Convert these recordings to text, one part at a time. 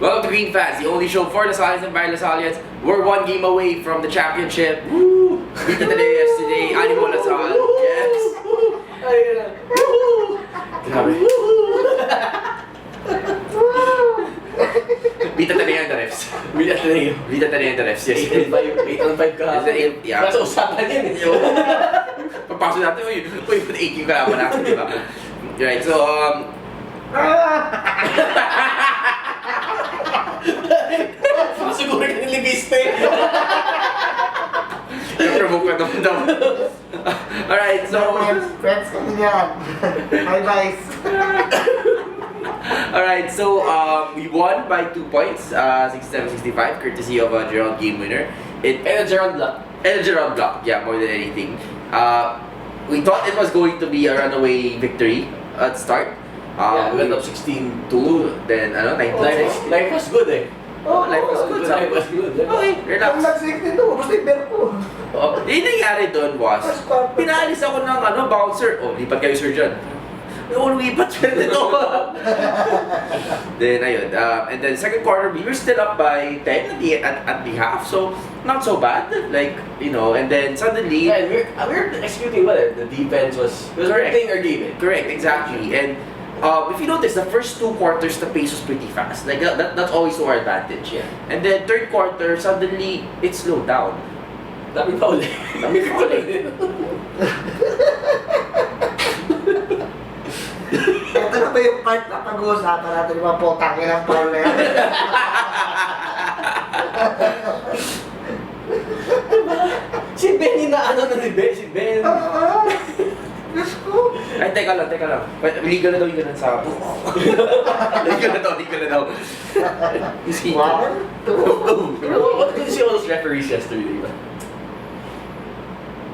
Welcome to Green Fans, the only show for Lasalians and by Lasalians. We're one game away from the championship. Woo! Beat today, yesterday. Animo Lasal. Yes. Grabe. Beat today ang the refs. Beat today. Beat today ang the refs. Yes. 8 on 5 ka. Yeah. Nasa usapan yan eh. Papasok natin, uy, put 8 yung kalaban natin, di ba? Right, so, siguro ka nilibiste. na-provoke na naman daw. Alright, so... Friends kami yan. Hi guys. Alright, so we won by 2 points, 67-65, courtesy of a Gerald game winner. And a Gerald Block. And a Gerald block, yeah, more than anything. We thought it was going to be a runaway victory at the start. Yeah, we went up 16-2. Then, 19. Life was good eh. Oh, life was good. Life was good. Okay, relax. Ang nag-16 to, gusto yung bear ko. Yung nangyari doon was, pinaalis ako ng bouncer. Oh, lipat kayo sir dyan. No, lipat siya dito. Then, ayun. And then, second quarter, we were still up by 10 at the half. So, not so bad. Like, and then suddenly... Yeah, we were executing well. The defense was playing our game. Correct, exactly. And if you notice, the first 2 quarters, the pace was pretty fast. Like, that's always to our advantage. Yeah. And then, third quarter, suddenly, it slowed down. Dami pa ulit. Ito na ba yung part na pag-uusapan natin yung mga potangin ng Paul na yan? Si Ben na ni Ben? Si Ben. Diyos ko. Ay, teka lang. Legal na daw yung ganun sa... legal na daw. You see? 1, 2. What did you see all those referees yesterday? Diba?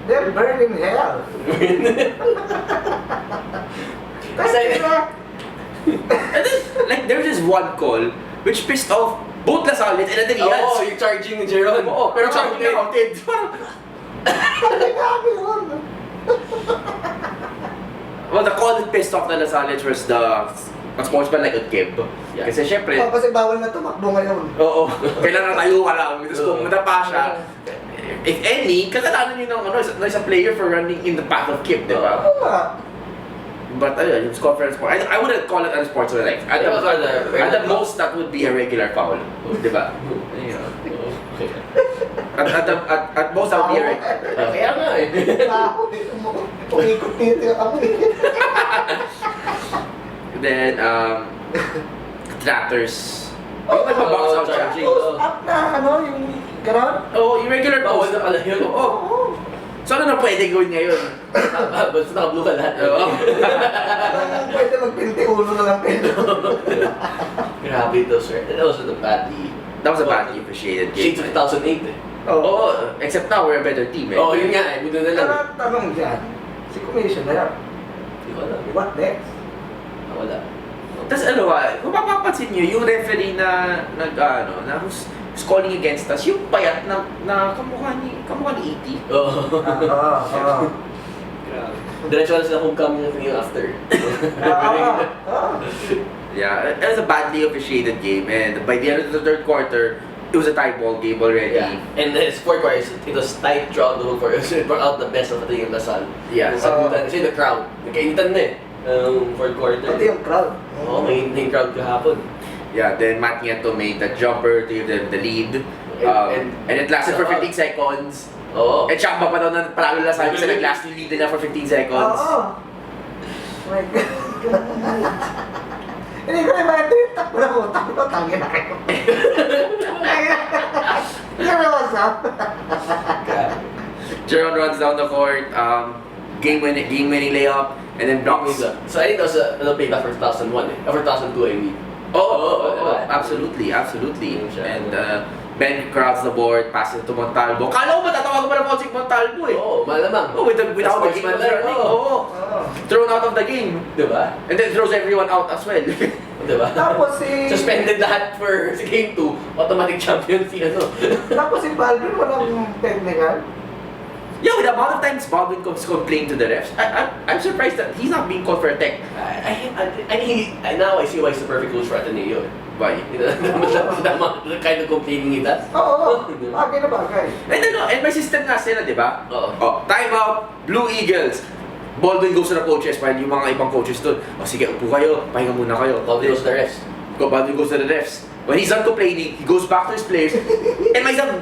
They're burning hell. Kasi And then, like, there was this one call which pissed off both Lasalians and Adellians. Oh, you're charging Jeron. Oo, pero charging counted. Well, the call that pissed off the Lasalians was the sportsman like Udkib. Yeah. Kasi syempre, kasi bawal na tumakbo ngayon. oo, kailangan tayo ka lang. Tapos kung madapa siya, if any, kasalanan yun ng isang player for running in the path of Kip, di ba? Oo nga. But yung conference sport, I wouldn't call it a sportsman like. At the most, that would be a regular foul, di ba? Okay. At most, that would be a regular. Kaya nga eh. Pumikot dito yung amoy. Then, tractors. Yung nagpa-box out charging. Post up na yung gano'n? Oo, yung regular Bawal post. na pala yun. Oo. So ano na pwede gawin ngayon? Basta naka-blue ka lahat. Oo. Pwede magpinti ulo na lang pwede. Grabe ito, sir. That was a badly... That was a badly appreciated game. Shades of 2008 eh. Oo, except now we're a better team eh. Oo, yun nga eh. Buto na lang. Pero tanong dyan, si Commissioner, Hindi ko alam. what next? Wala. Tapos kung mapapansin nyo, yung referee na who's calling against us, yung payat na kamukha ni E.T. Oo. Oo. Grabe. Diretso na sila kung kami yung after. Yeah, it was a badly appreciated game, and by the end of the third quarter, it was a tie ball game already. Yeah. And then fourth quarter, it was tight throughout the whole quarter. So it brought out the best of the team Lasal. Yeah. Sabutan kasi the crowd. Nagkainitan na eh. Fourth quarter. Pati yung crowd. Oo, may crowd kahapon. Yeah, then Matt Nieto made the jumper to give them the lead. And it lasted for 15 seconds. Oo. And Chamba pa daw na parang Lasal kasi nag-last yung lead nila for 15 seconds. Oo. My God. Hindi ko naman ito yung takbo na utak ito. Tangin na kayo. Yan na what's up. Jeron runs down the court, game-winning layup, and then blocks. So I think that was a payback for 2001 eh. For 2002 I mean. Absolutely. Yeah. And Ben crowds the board, passes it to Montalvo. Kala ko matatawagan pa na po si Montalvo eh. Oo, malamang. Oh, without the game Sportsman was lang, running. oo. Thrown out of the game. Diba? And then throws everyone out as well. Diba? Tapos si... Suspended lahat for si Game 2, automatic champion si ano. Tapos si Baldwin walang technical. Yeah, with the amount of times Baldwin complained to the refs, I'm surprised that he's not being called for a tech. Now I see why he's the perfect coach for Ateneo. Why? The kind of complaining he does. Oo, bagay na bagay. And may system nga sila, di ba? Oo. Oh, time out, Blue Eagles. Baldwin goes to the coaches while yung mga ibang coaches doon. O sige, upo kayo, pahinga muna kayo. Baldwin goes to the refs. Baldwin goes to the refs. When he's done complaining, he goes back to his players. And may isang,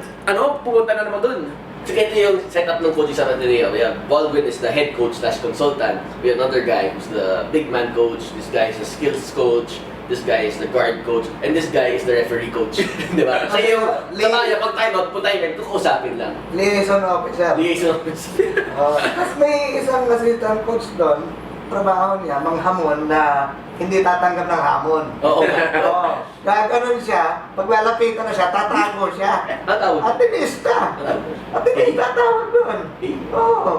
pupunta na naman doon. So ito yung setup ng coaching sa Ateneo. We have Baldwin is the head coach / consultant. We have another guy who's the big man coach. This guy is the skills coach. This guy is the guard coach. And this guy is the referee coach. Di ba? So yung pag time out, punta yung kukusapin lang. Liaison officer. Liaison officer. Tapos may isang assistant coach doon, trabaho niya, manghamon na hindi tatanggap ng hamon. Oo. Oo. Gaganon siya, pag lalapitan na siya, tatago siya. Ang tawag? Atinista. Atinista tawag doon. Oo.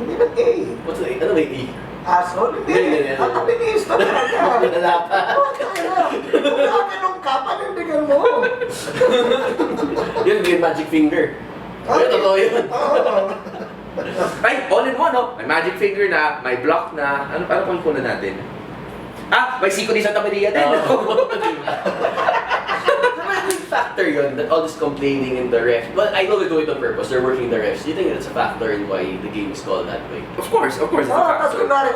Hindi nag A. What's the ano may E? Asshole, hindi. Ang atinista talaga. Nalapa. Kung gaganong ka, panindigan mo. Yun yung magic finger. Yun, totoo yun. Oo. Ay, all in one, no? May magic finger na, may block na. Ano pang ikunan natin? May Siko ni Santa Maria din. Factor yun, that all this complaining in the ref. But I know they do it on purpose, they're working the refs. Do you think that's a factor in why the game is called that way? Of course, it's a Tapos factor. kunwari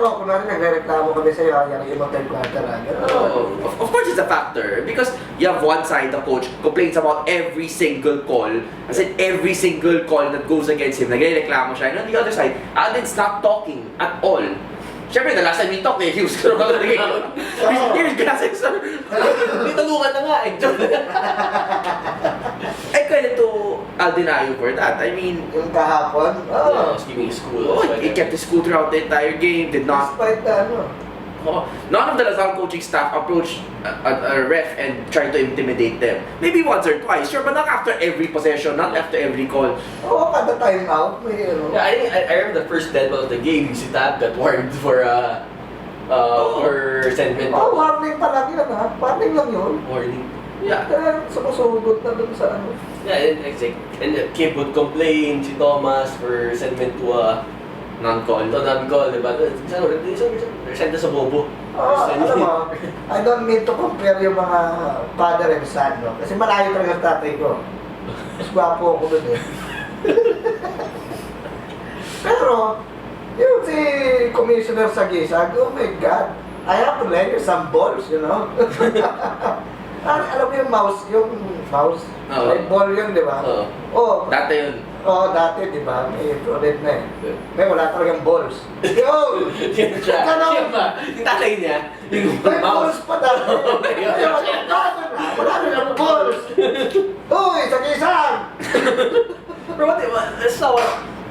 nagreklamo kami sa'yo, yung ibang third quarter, gano'n. Of course it's a factor because you have one side, the coach, complains about every single call. As in, every single call that goes against him, nagre-reklamo siya. And on the other side, Alden's not talking at all. Siyempre, the last time we talked, he was going to game. Here's Gassing, sir. May tulungan na nga eh. I credit to Aldenayo for that. I mean, Yung kahapon, Yeah, he's giving his school. he kept his cool throughout the entire game, did not. Despite None of the Lazal coaching staff approached a ref and tried to intimidate them. Maybe once or twice, sure, but not after every possession, not after every call. kada time out, may Yeah, I remember the first dead ball of the game, si Tab got warned for sentiment. warning pa lang yun ha. Warning lang yun. Warning. Yeah. Sumusugot na dun sa ano. Yeah, and the kid would complain, si Thomas, for sentiment to Non-call. non-call, diba? Send sa bobo. Alam mo, I don't mean to compare yung mga father and son, no? Kasi malayo talaga ang tatay ko. Mas gwapo ako dun eh. Pero, yung si Commissioner Sagisag, oh my God, I have to lend you some balls, you know? Alam mo yung mouse? Oo. May ball yun, di ba? Oo. Oh, Dati yun. dati, di ba? May ulit na eh. May wala talagang balls. Yo! Siya ba? Yung tatay niya, yung May mouse. balls pa dati. Wala na balls. Uy, Sagisag! Bro, that's not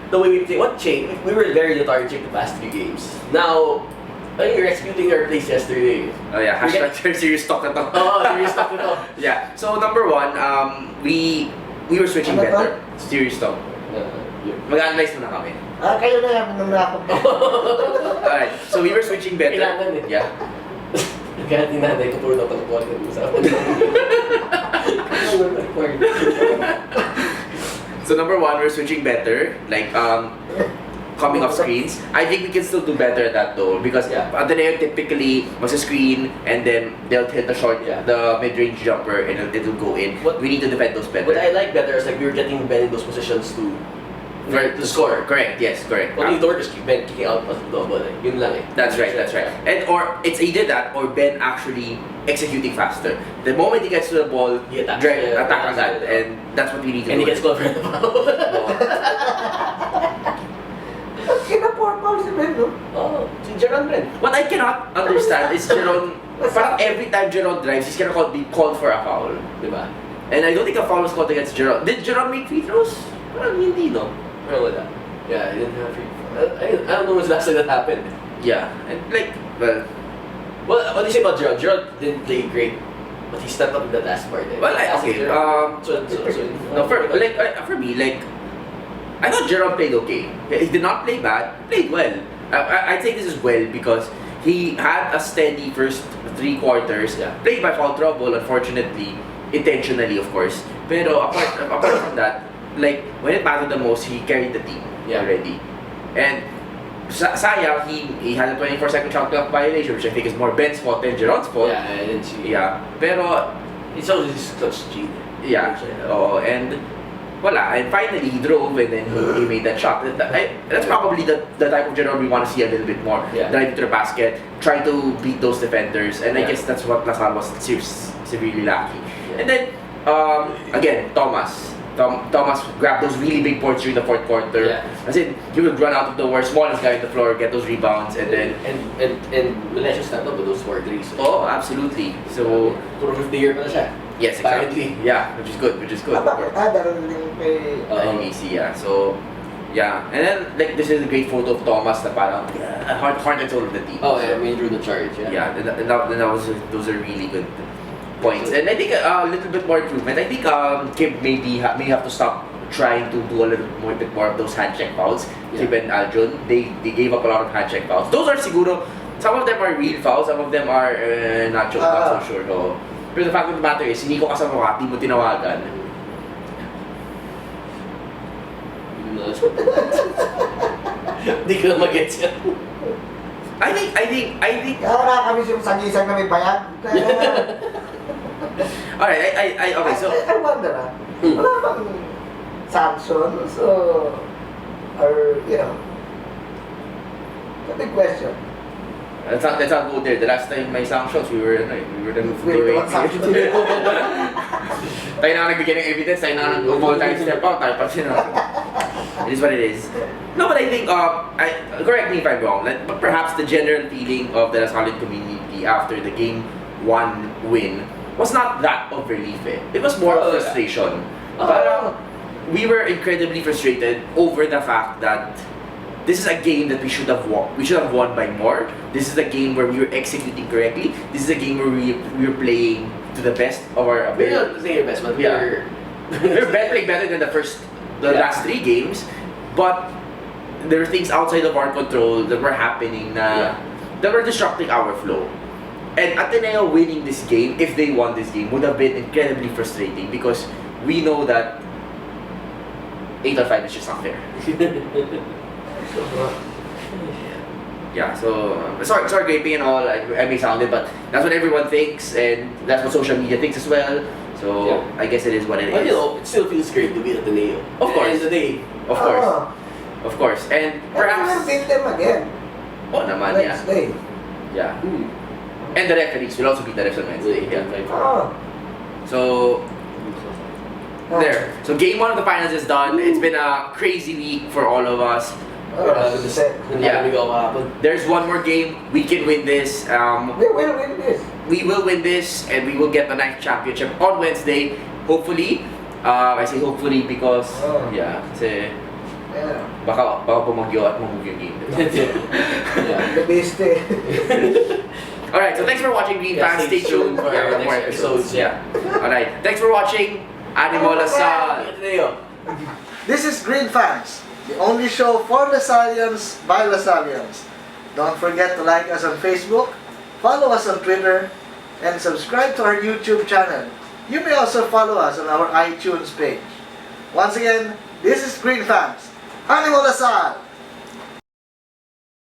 the way we think. What changed? We were very lethargic the past 3 games. Now, I think you're executing our plays yesterday. Oh yeah, hashtag serious talk na to. Oh, serious talk ito. Yeah. So number one, we were switching Ano to? better. Serious talk. Mag-analyze muna kami. Kayo na yan, nanakot na. Alright, so we were switching better. Kailangan eh. Yeah. Kaya tinanay ko puro na pagkuhan ng usapan. So number one, we're switching better. Like coming off screens. I think we can still do better at that though because Ateneo typically was a screen and then they'll hit the short, the mid-range jumper and it'll go in. We need to defend those better. What I like better is like we were getting Ben in those positions to score. Correct. Yes, correct. What you do is keep Ben kicking out pas double eh. Yun lang eh. That's right. And or it's either that or Ben actually executing faster. The moment he gets to the ball, He attacks. attack agad, and that's what we need to And do. he gets called for the foul. Kina-portal si Ben, no? Oh, si Jeron Ben. What I cannot understand is Jeron, parang every time Jeron drives, he's gonna be called for a foul, di ba? And I don't think a foul was called against Jeron. Did Jeron make free throws? Parang hindi, no? Pero wala. Yeah, he didn't have free. I don't know when the last time that happened. Yeah, and like, well, What do you say about Gerald? Gerald didn't play great, but he stepped up in the last part. Eh. well, okay. No, for me, like, I thought Jeron played okay. He did not play bad. Played well. I think this is well because he had a steady first 3 quarters. Yeah. Played by foul trouble, unfortunately, intentionally, of course. Pero apart from that, like when it mattered the most, he carried the team. Yeah. already. And sayang, he had a 24-second shot clock violation, which I think is more Ben's fault than Jeron's fault. Yeah, I didn't see. Yeah. Pero, It's always his clutch cheat. yeah. Oh, and wala. And finally, he drove and then he made that shot. That's probably the type of Jeron we want to see a little bit more. Yeah. Drive to the basket, try to beat those defenders. And I Yeah. guess that's what LaSalle was severely lacking. Yeah. And then, again, Thomas grabbed those really big points during the fourth quarter. Yeah. As in, he would run out of nowhere, smallest guy on the floor, get those rebounds, and then... And Valencia stepped up with those 4 threes. Oh, absolutely. So, Puro 50-year pa na siya. yes, exactly. Apparently. Yeah, which is good. Bakit? Dahil din kay... MEC, yeah. So, yeah. And then, like, this is a great photo of Thomas na parang heart and soul of the team. Oh, So, yeah, I mean, drew the charge. yeah, and that was, those are really good points. And I think a little bit more improvement. I think Kib may have to stop trying to do a bit more of those hand check fouls. Yeah. Kib and Aljun, they gave up a lot of hand check fouls. Those are siguro, some of them are real fouls, some of them are not so sure. So, but the fact of the matter is, hindi ko kasama ka, di mo tinawagan. Hindi ko na mag-gets yan. I think. Kaya kami yung sagisag na may bayad. Alright, okay, so. I wonder, wala bang sanctions or, you know, it's a big question. Let's not go there. The last time may sanctions, we were the What sanctions? Tayo na nagbigay ng evidence, tayo na nag-call tayo step out, tayo pa It is what it is. No, but I think, correct me if I'm wrong, but perhaps the general feeling of the LaSalle community after the Game 1 win was not that of relief. It was more of frustration. Parang, we were incredibly frustrated over the fact that this is a game that we should have won. We should have won by more. This is a game where we were executing correctly. This is a game where we were playing to the best of our We're ability. not saying your best, but Yeah. We're playing better than the last 3 games, but there are things outside of our control that were happening that were disrupting our flow. And Ateneo winning this game, if they won this game, would have been incredibly frustrating because we know that 8 or 5 is just not fair. Yeah, so sorry graping and all, I may sound it, but that's what everyone thinks and that's what social media thinks as well. So Yeah. I guess it is what it But is. you know, it still feels great to beat Ateneo. Of course. At the end of the day. Of course. And And we will perhaps beat them again oh naman, yeah. Wednesday. Yeah. And the referees will also beat the refs on Wednesday. Yeah. So there. So game 1 of the finals is done. It's been a crazy week for all of us. Yeah. There's one more game. We can win this. We will win this. We will win this and we will get the ninth championship on Wednesday. Hopefully. I say hopefully because kasi Yeah. baka pumagyo at mamove yung game. The best eh. Alright, so thanks for watching Green Fans. Stay tuned for our more next episodes. episodes. Yeah. Alright, thanks for watching. Animo LaSalle. Ateneo. This is Green Fans, the only show for Lasallians by Lasallians. Don't forget to like us on Facebook, follow us on Twitter, and subscribe to our YouTube channel. You may also follow us on our iTunes page. Once again, this is Green Fans. Animo LaSalle!